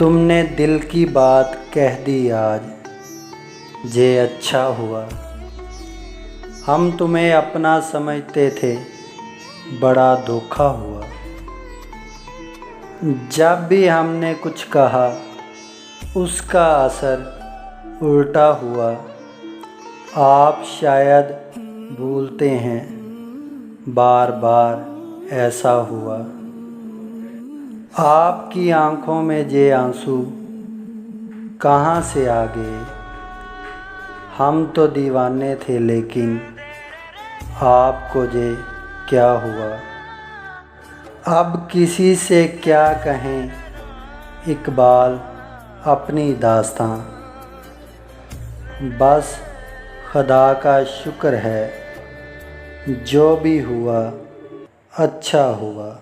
तुमने दिल की बात कह दी आज, जे अच्छा हुआ। हम तुम्हें अपना समझते थे, बड़ा धोखा हुआ। जब भी हमने कुछ कहा, उसका असर उल्टा हुआ। आप शायद भूलते हैं, बार बार ऐसा हुआ। आपकी आँखों में जे आंसू कहाँ से आ गए। हम तो दीवाने थे, लेकिन आपको जे क्या हुआ। अब किसी से क्या कहें इकबाल अपनी दास्तां। बस खुदा का शुक्र है, जो भी हुआ अच्छा हुआ।